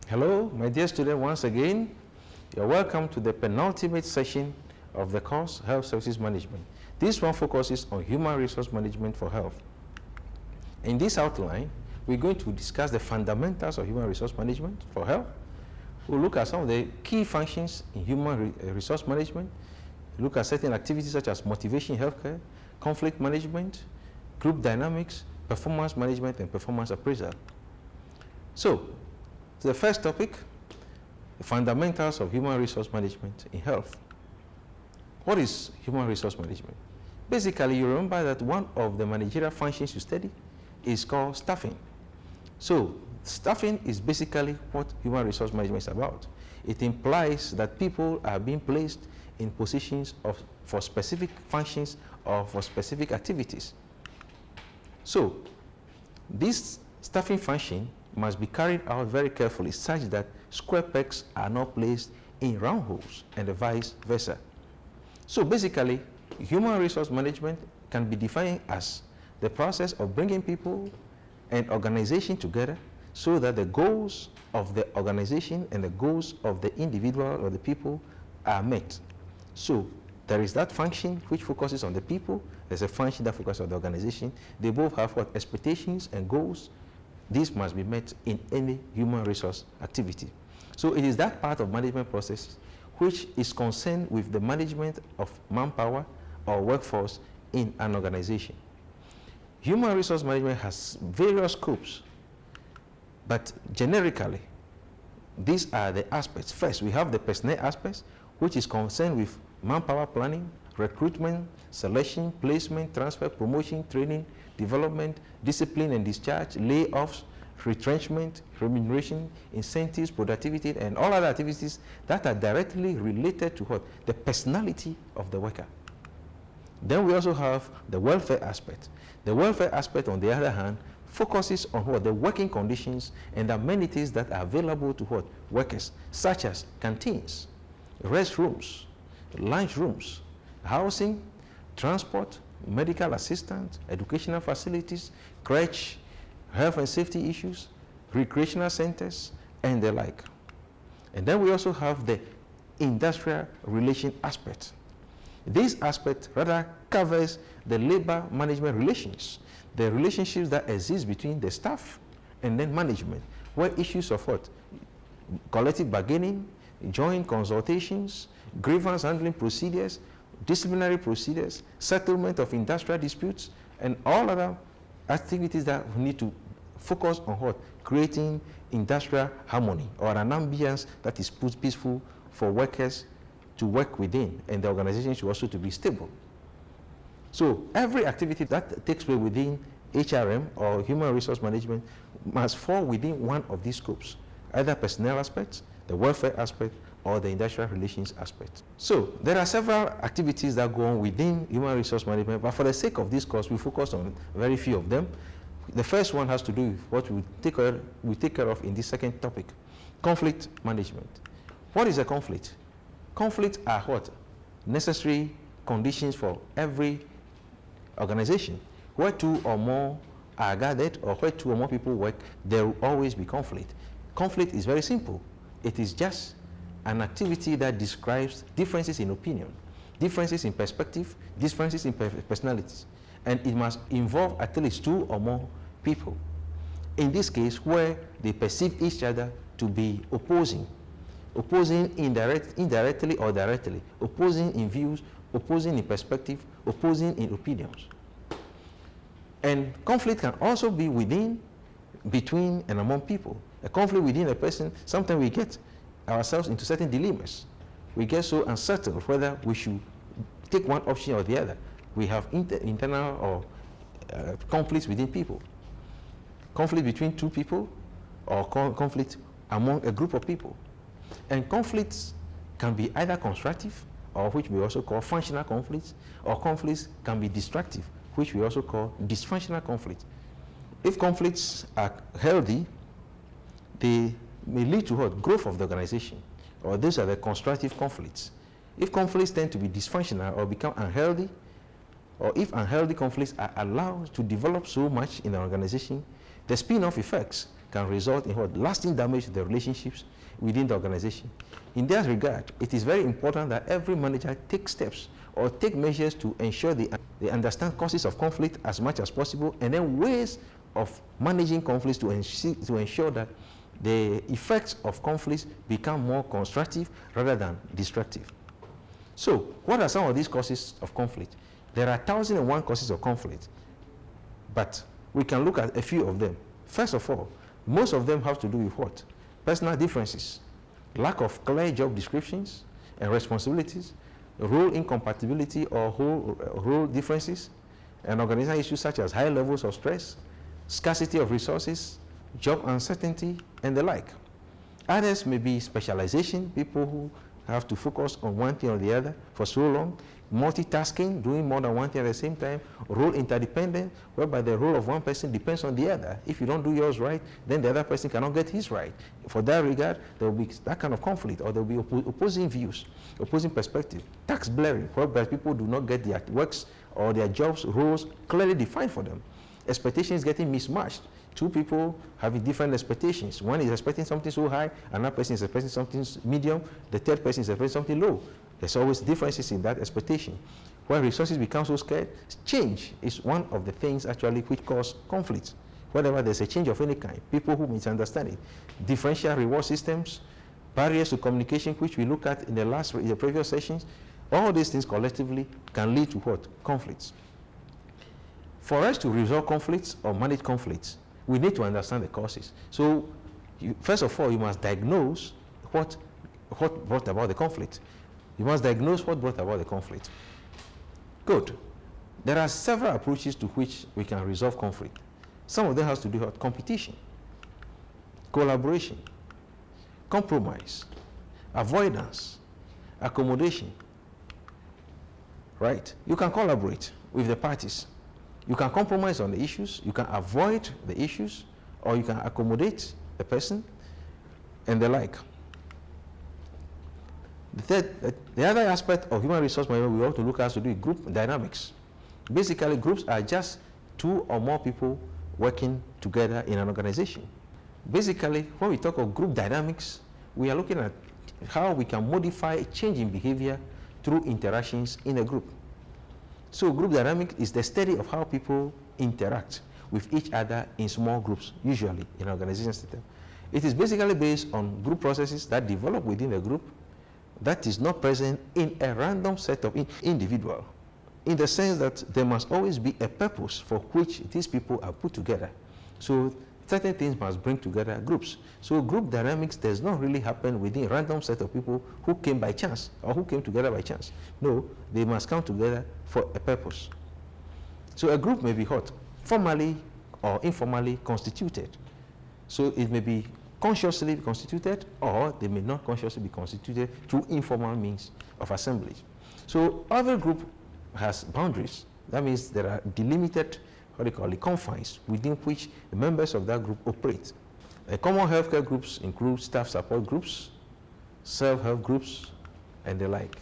Hello, my dear student, once again, you're welcome to the penultimate session of the course, Health Services Management. This one focuses on human resource management for health. In this outline, we're going to discuss the fundamentals of human resource management for health. We'll look at some of the key functions in human resource management, look at certain activities such as motivation in healthcare, conflict management, group dynamics, performance management, and performance appraisal. So, the first topic, the fundamentals of human resource management in health. What is human resource management? Basically, you remember that one of the managerial functions you study is called staffing. So, staffing is basically what human resource management is about. It implies that people are being placed in positions for specific functions or for specific activities. So, this staffing function must be carried out very carefully such that square pegs are not placed in round holes and vice versa. So basically, human resource management can be defined as the process of bringing people and organization together so that the goals of the organization and the goals of the individual or the people are met. So there is that function which focuses on the people. There's a function that focuses on the organization. They both have what expectations and goals. This must be met in any human resource activity. So it is that part of management process which is concerned with the management of manpower or workforce in an organization. Human resource management has various scopes, but generically, these are the aspects. First, we have the personnel aspects, which is concerned with manpower planning, recruitment, selection, placement, transfer, promotion, training, development, discipline and discharge, layoffs, retrenchment, remuneration, incentives, productivity, and all other activities that are directly related to what? The personality of the worker. Then we also have the welfare aspect. The welfare aspect, on the other hand, focuses on what? The working conditions and amenities that are available to what? Workers, such as canteens, restrooms, lunch rooms, housing, transport, medical assistance, educational facilities, crèche, health and safety issues, recreational centers, and the like. And then we also have the industrial relation aspect. This aspect rather covers the labor management relations, the relationships that exist between the staff and then management, where issues of what? Collective bargaining, joint consultations, grievance handling procedures, disciplinary procedures, settlement of industrial disputes, and all other activities that we need to focus on what? Creating industrial harmony or an ambience that is peaceful for workers to work within, and the organization should also to be stable. So every activity that takes place within HRM or human resource management must fall within one of these scopes, either personnel aspects, the welfare aspect, or the industrial relations aspect. So there are several activities that go on within human resource management, but for the sake of this course, we focus on very few of them. The first one has to do with what we take care of in this second topic, conflict management. What is a conflict? Conflicts are what? Necessary conditions for every organization. Where two or more are gathered or where two or more people work, there will always be conflict. Conflict is very simple. It is just an activity that describes differences in opinion, differences in perspective, differences in personalities, and it must involve at least two or more people. In this case, where they perceive each other to be opposing indirectly or directly, opposing in views, opposing in perspective, opposing in opinions. And conflict can also be within, between, and among people. A conflict within a person, sometimes we get ourselves into certain dilemmas. We get so unsettled whether we should take one option or the other. We have internal or conflicts within people. Conflict between two people or conflict among a group of people. And conflicts can be either constructive, or which we also call functional conflicts, or conflicts can be destructive, which we also call dysfunctional conflicts. If conflicts are healthy, they may lead to what? Growth of the organization, or these are the constructive conflicts. If conflicts tend to be dysfunctional or become unhealthy, or if unhealthy conflicts are allowed to develop so much in an organization, the spin-off effects can result in what? Lasting damage to the relationships within the organization. In that regard, it is very important that every manager take steps or take measures to ensure they understand causes of conflict as much as possible, and then ways of managing conflicts to ensure that the effects of conflicts become more constructive rather than destructive. So, what are some of these causes of conflict? There are 1,001 causes of conflict, but we can look at a few of them. First of all, most of them have to do with what? Personal differences, lack of clear job descriptions and responsibilities, role incompatibility or role differences, and organizational issues such as high levels of stress, scarcity of resources, job uncertainty, and the like. Others may be specialization, people who have to focus on one thing or the other for so long, multitasking, doing more than one thing at the same time, role interdependent, whereby the role of one person depends on the other. If you don't do yours right, then the other person cannot get his right. For that regard, there will be that kind of conflict, or there will be opposing views, opposing perspective. Tax blurring, whereby people do not get their works or their jobs, roles clearly defined for them. Expectations getting mismatched. Two people having different expectations. One is expecting something so high, another person is expecting something medium, the third person is expecting something low. There's always differences in that expectation. When resources become so scarce, change is one of the things actually which cause conflict. Whenever there's a change of any kind, people who misunderstand it. Differential reward systems, barriers to communication, which we looked at in the previous sessions, all these things collectively can lead to what? Conflicts. For us to resolve conflicts or manage conflicts, we need to understand the causes. So, first of all, you must diagnose what brought about the conflict. You must diagnose what brought about the conflict. Good. There are several approaches to which we can resolve conflict. Some of them has to do with competition, collaboration, compromise, avoidance, accommodation. Right? You can collaborate with the parties. You can compromise on the issues, you can avoid the issues, or you can accommodate the person, and the like. The other aspect of human resource management we want to look at has to do with group dynamics. Basically, groups are just two or more people working together in an organization. Basically, when we talk of group dynamics, we are looking at how we can modify change in behavior through interactions in a group. So group dynamics is the study of how people interact with each other in small groups, usually in an organization system. It is basically based on group processes that develop within a group that is not present in a random set of individuals, in the sense that there must always be a purpose for which these people are put together. So certain things must bring together groups. So group dynamics does not really happen within a random set of people who came by chance or who came together by chance. No, they must come together for a purpose. So a group may be what? Formally or informally constituted. So it may be consciously constituted, or they may not consciously be constituted through informal means of assembly. So every group has boundaries. That means there are delimited, what they call it, confines within which the members of that group operate. Common healthcare groups include staff support groups, self-help groups, and the like.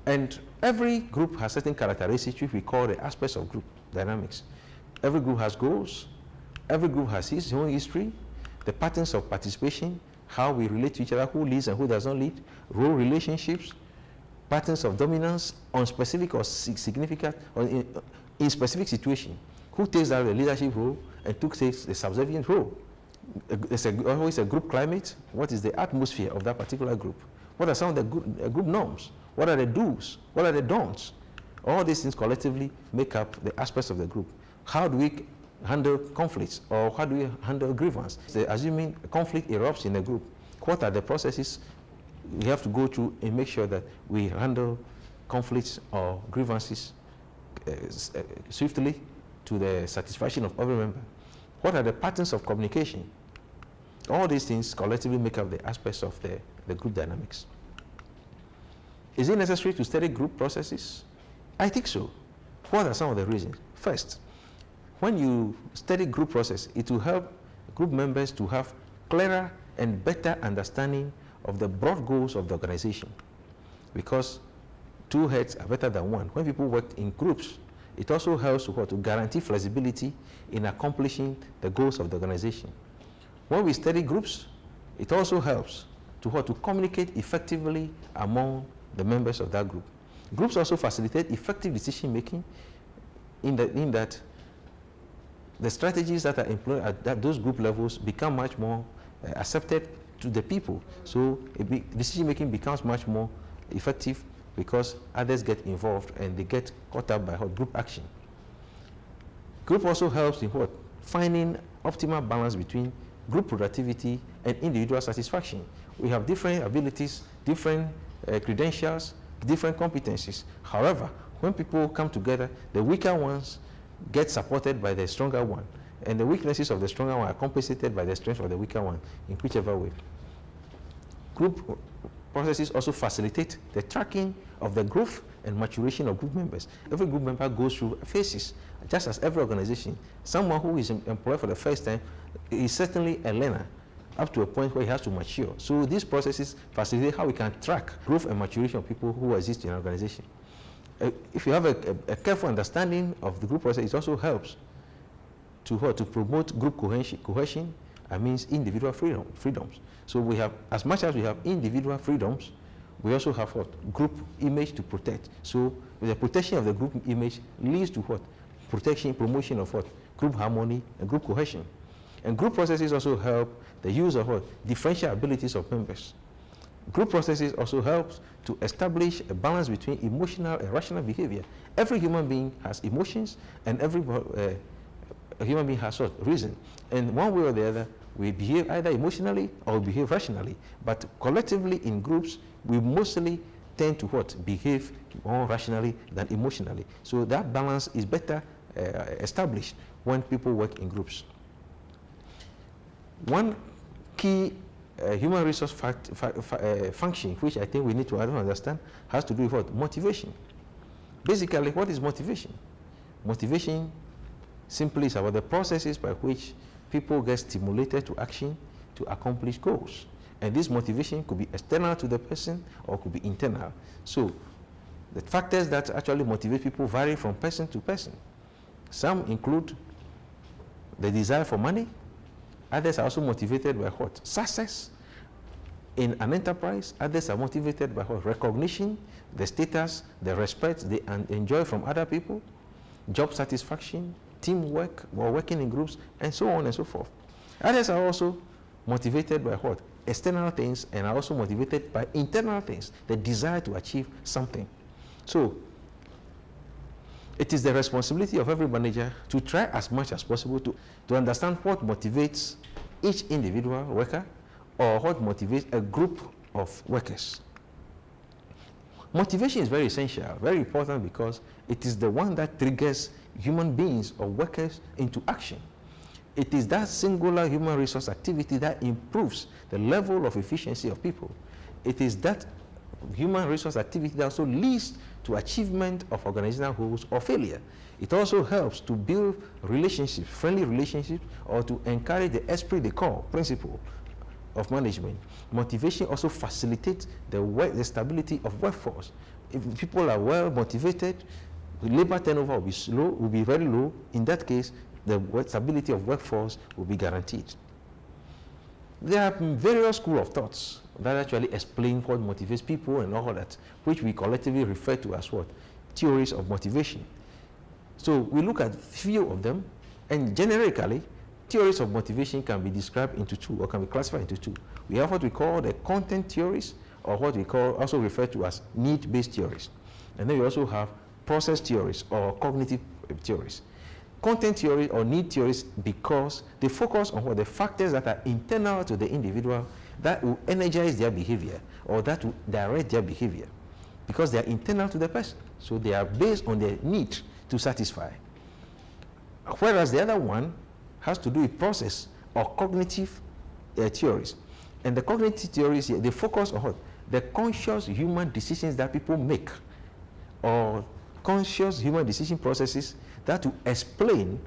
And every group has certain characteristics which we call the aspects of group dynamics. Every group has goals, every group has its own history, the patterns of participation, how we relate to each other, who leads and who does not lead, role relationships, patterns of dominance on specific or significant, or in specific situation. Who takes out the leadership role and who takes the subservient role? There's always a group climate. What is the atmosphere of that particular group? What are some of the group norms? What are the do's? What are the don'ts? All these things collectively make up the aspects of the group. How do we handle conflicts, or how do we handle grievance? Assuming conflict erupts in a group, what are the processes we have to go through and make sure that we handle conflicts or grievances swiftly to the satisfaction of every member? What are the patterns of communication? All these things collectively make up the aspects of the group dynamics. Is it necessary to study group processes? I think so. What are some of the reasons? First, when you study group process, it will help group members to have clearer and better understanding of the broad goals of the organization, because two heads are better than one. When people work in groups, it also helps to guarantee flexibility in accomplishing the goals of the organization. When we study groups, it also helps to communicate effectively among the members of that group. Groups also facilitate effective decision making in that the strategies that are employed at those group levels become much more accepted to the people. So decision making becomes much more effective because others get involved and they get caught up by group action. Group also helps in finding optimal balance between group productivity and individual satisfaction. We have different abilities, different credentials, different competencies. However, when people come together, the weaker ones get supported by the stronger one, and the weaknesses of the stronger one are compensated by the strength of the weaker one, in whichever way. Group processes also facilitate the tracking of the growth and maturation of group members. Every group member goes through phases, just as every organization. Someone who is employed for the first time is certainly a learner up to a point where he has to mature. So these processes facilitate how we can track growth and maturation of people who exist in an organization. If you have a careful understanding of the group process, it also helps to promote group cohesion and means individual freedoms. So we have, as much as we have individual freedoms, we also have group image to protect. So the protection of the group image leads to promotion of group harmony and group cohesion. And group processes also help the use of differential abilities of members. Group processes also help to establish a balance between emotional and rational behavior. Every human being has emotions, and every human being has reason. And one way or the other, we behave either emotionally or we behave rationally. But collectively in groups, we mostly tend to behave more rationally than emotionally. So that balance is better established when people work in groups. One key human resource function, which I think we need to understand, has to do with motivation. Basically, what is motivation? Motivation simply is about the processes by which people get stimulated to action to accomplish goals. And this motivation could be external to the person or could be internal. So the factors that actually motivate people vary from person to person. Some include the desire for money. Others are also motivated by success in an enterprise. Others are motivated by recognition, the status, the respect they enjoy from other people, job satisfaction, teamwork, or working in groups, and so on and so forth. Others are also motivated by external things, and are also motivated by internal things, the desire to achieve something. So it is the responsibility of every manager to try as much as possible to understand what motivates each individual worker or what motivates a group of workers. Motivation is very essential, very important, because it is the one that triggers human beings or workers into action. It is that singular human resource activity that improves the level of efficiency of people. It is that human resource activity that also leads to achievement of organizational goals or failure. It also helps to build relationships, friendly relationships, or to encourage the esprit de corps principle of management. Motivation also facilitates the stability of workforce. If people are well motivated, labor turnover will be very low. In that case, the stability of workforce will be guaranteed. There are various schools of thoughts that actually explain what motivates people and all that, which we collectively refer to as theories of motivation. So we look at few of them, and generically, theories of motivation can be described into two, or can be classified into two. We have what we call the content theories, or what we also refer to as need-based theories. And then we also have process theories or cognitive theories. Content theory or need theories, because they focus on the factors that are internal to the individual that will energize their behavior or that will direct their behavior, because they are internal to the person. So they are based on their need to satisfy. Whereas the other one has to do with process or cognitive theories. And the cognitive theories here, they focus on the conscious human decisions that people make, or conscious human decision processes that will explain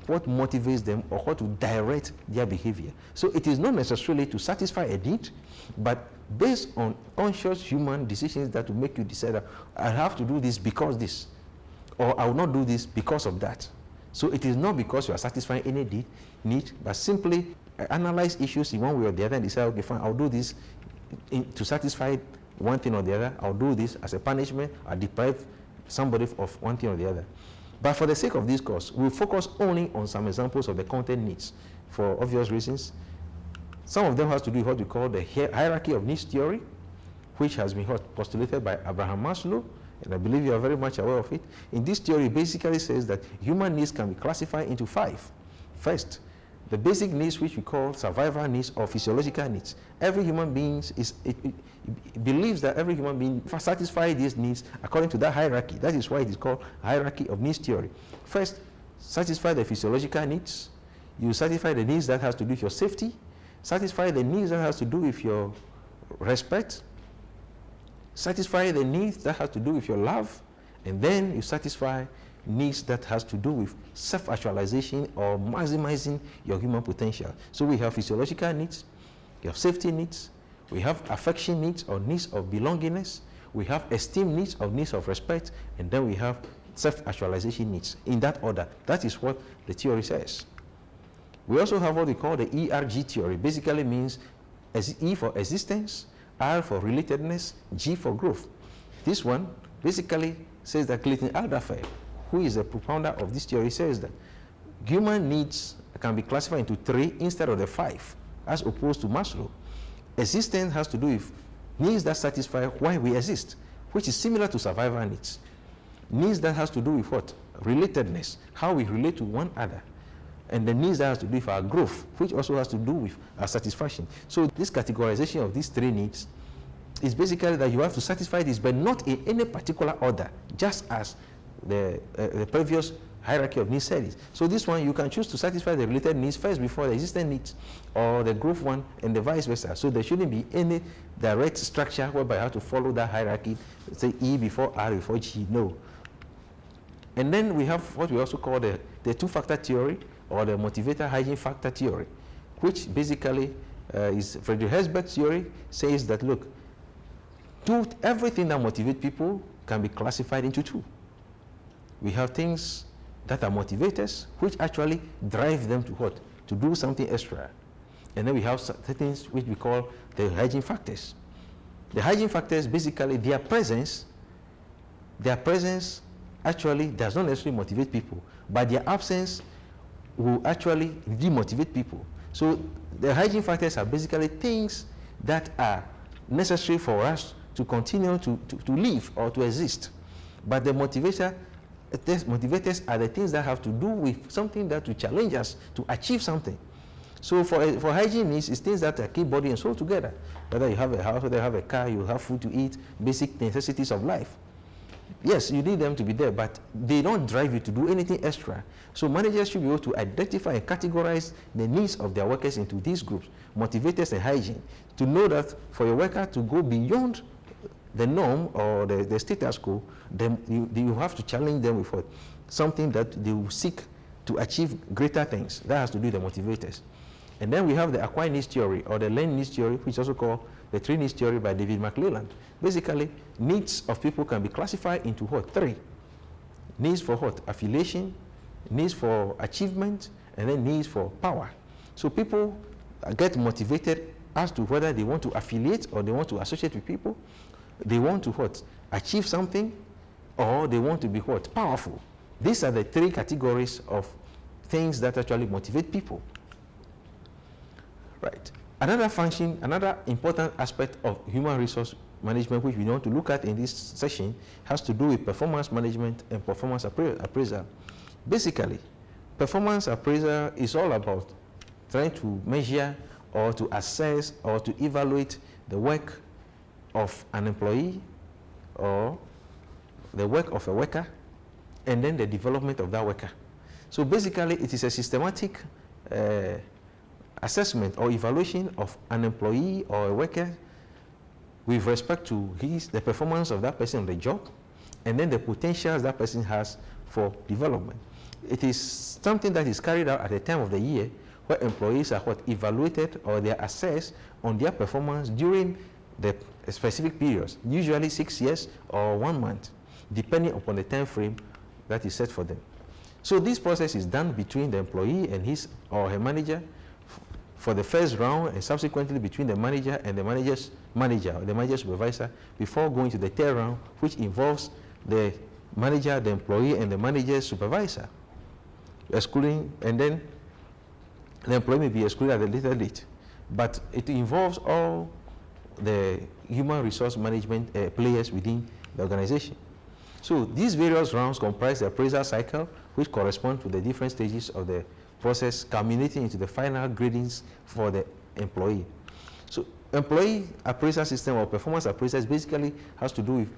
what motivates them or what will direct their behavior. So it is not necessarily to satisfy a need, but based on conscious human decisions that will make you decide, I have to do this because this, or I will not do this because of that. So it is not because you are satisfying any need, but simply analyze issues in one way or the other and decide, okay, fine, I'll do this to satisfy one thing or the other. I'll do this as a punishment. I'll deprive somebody of one thing or the other. But for the sake of this course, we'll focus only on some examples of the content needs for obvious reasons. Some of them has to do with what we call the hierarchy of needs theory, which has been postulated by Abraham Maslow, and I believe you are very much aware of it. In this theory, it basically says that human needs can be classified into 5. First, the basic needs, which we call survival needs or physiological needs. Every human being believes that every human being satisfies these needs according to that hierarchy. That is why it is called hierarchy of needs theory. First, satisfy the physiological needs. You satisfy the needs that has to do with your safety, satisfy the needs that has to do with your respect, satisfy the needs that has to do with your love, and then you satisfy needs that has to do with self-actualization or maximizing your human potential. So we have physiological needs, we have safety needs, we have affection needs or needs of belongingness, we have esteem needs or needs of respect, and then we have self-actualization needs. In that order, that is what the theory says. We also have what we call the ERG theory. Basically means E for existence, R for relatedness, G for growth. This one basically says that Clayton Alderfer, who is a propounder of this theory, says that human needs can be classified into 3 instead of the 5, as opposed to Maslow. Existence has to do with needs that satisfy why we exist, which is similar to survival needs. Needs that has to do with what? Relatedness, how we relate to one another. And the needs that has to do with our growth, which also has to do with our satisfaction. So this categorization of these 3 needs is basically that you have to satisfy this, but not in any particular order, just as the previous hierarchy of needs said it. So this one, you can choose to satisfy the related needs first before the existing needs, or the growth one, and the vice versa. So there shouldn't be any direct structure whereby you have to follow that hierarchy, say E before R before G, no. And then we have what we also call the 2-factor theory, or the motivator hygiene factor theory, which basically is Friedrich Herzberg's theory, says that, look, everything that motivates people can be classified into 2. We have things that are motivators, which actually drive them to what? To do something extra. And then we have things which we call the hygiene factors. The hygiene factors, basically, their presence actually does not necessarily motivate people, but their absence will actually demotivate people. So the hygiene factors are basically things that are necessary for us to continue to live or to exist. But the motivators are the things that have to do with something that will challenge us to achieve something. So for hygiene needs, it's things that keep body and soul together. Whether you have a house, whether you have a car, you have food to eat, basic necessities of life. Yes, you need them to be there, but they don't drive you to do anything extra. So managers should be able to identify and categorize the needs of their workers into these groups, motivators and hygiene, to know that for your worker to go beyond the norm or the status quo, then you have to challenge them with what? Something that they will seek to achieve greater things. That has to do with the motivators. And then we have the acquired needs theory, or the learned needs theory, which is also called the 3 needs theory by David McClelland. Basically, needs of people can be classified into what? 3. Needs for what? Affiliation, needs for achievement, and then needs for power. So people get motivated as to whether they want to affiliate or they want to associate with people. They want to what? Achieve something, or they want to be what? Powerful. These are the 3 categories of things that actually motivate people. Right. Another function, another important aspect of human resource management which we want to look at in this session has to do with performance management and performance appraisal. Basically, performance appraisal is all about trying to measure or to assess or to evaluate the work of an employee or the work of a worker and then the development of that worker. So basically, it is a systematic assessment or evaluation of an employee or a worker with respect to the performance of that person on the job and then the potentials that person has for development. It is something that is carried out at the time of the year where employees are what? Evaluated or they are assessed on their performance during the specific periods, usually 6 years or 1 month, depending upon the time frame that is set for them. So this process is done between the employee and his or her manager for the first round and subsequently between the manager and the manager's manager or the manager's supervisor before going to the third round, which involves the manager, the employee, and the manager's supervisor, excluding, and then the employee may be excluded at a later date. But it involves all the human resource management players within the organization. So these various rounds comprise the appraisal cycle, which correspond to the different stages of the process, culminating into the final gradings for the employee. So employee appraisal system or performance appraisal basically has to do with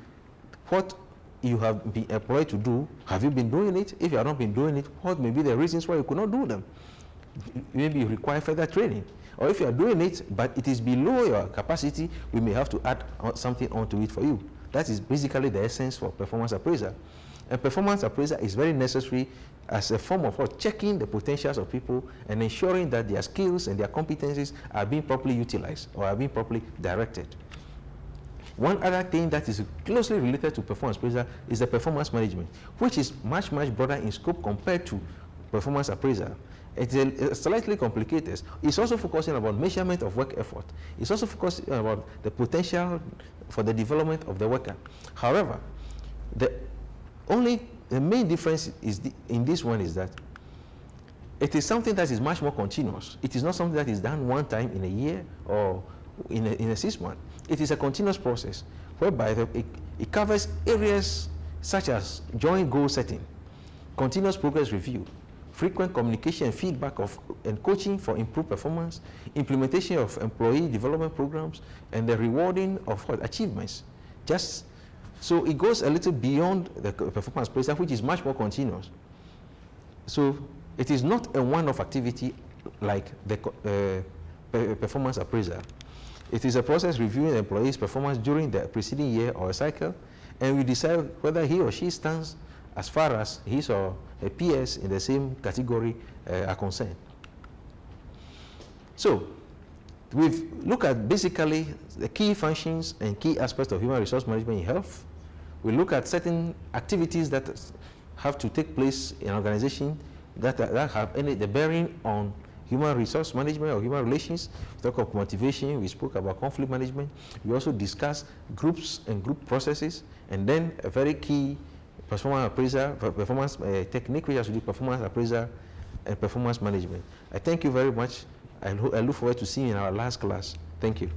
what you have been employed to do. Have you been doing it? If you have not been doing it, what may be the reasons why you could not do them? Maybe you require further training. Or if you are doing it, but it is below your capacity, we may have to add something onto it for you. That is basically the essence for performance appraisal. And performance appraisal is very necessary as a form of checking the potentials of people and ensuring that their skills and their competencies are being properly utilized or are being properly directed. One other thing that is closely related to performance appraisal is the performance management, which is much, much broader in scope compared to performance appraisal. It's slightly complicated. It's also focusing about measurement of work effort. It's also focusing about the potential for the development of the worker. However, the main difference is in this one is that it is something that is much more continuous. It is not something that is done one time in a year or in a 6 months. It is a continuous process whereby it covers areas such as joint goal setting, continuous progress review, frequent communication and feedback and coaching for improved performance, implementation of employee development programs, and the rewarding of achievements. So it goes a little beyond the performance appraisal, which is much more continuous. So it is not a one-off activity like the performance appraisal. It is a process reviewing the employee's performance during the preceding year or cycle, and we decide whether he or she stands as far as his or her peers in the same category are concerned. So we've looked at basically the key functions and key aspects of human resource management in health. We look at certain activities that have to take place in an organization that have the bearing on human resource management or human relations. We talk about motivation, we spoke about conflict management. We also discussed groups and group processes, and then a very key performance appraisal, performance technique, which has to do performance appraisal and performance management. I thank you very much. I look forward to seeing you in our last class. Thank you.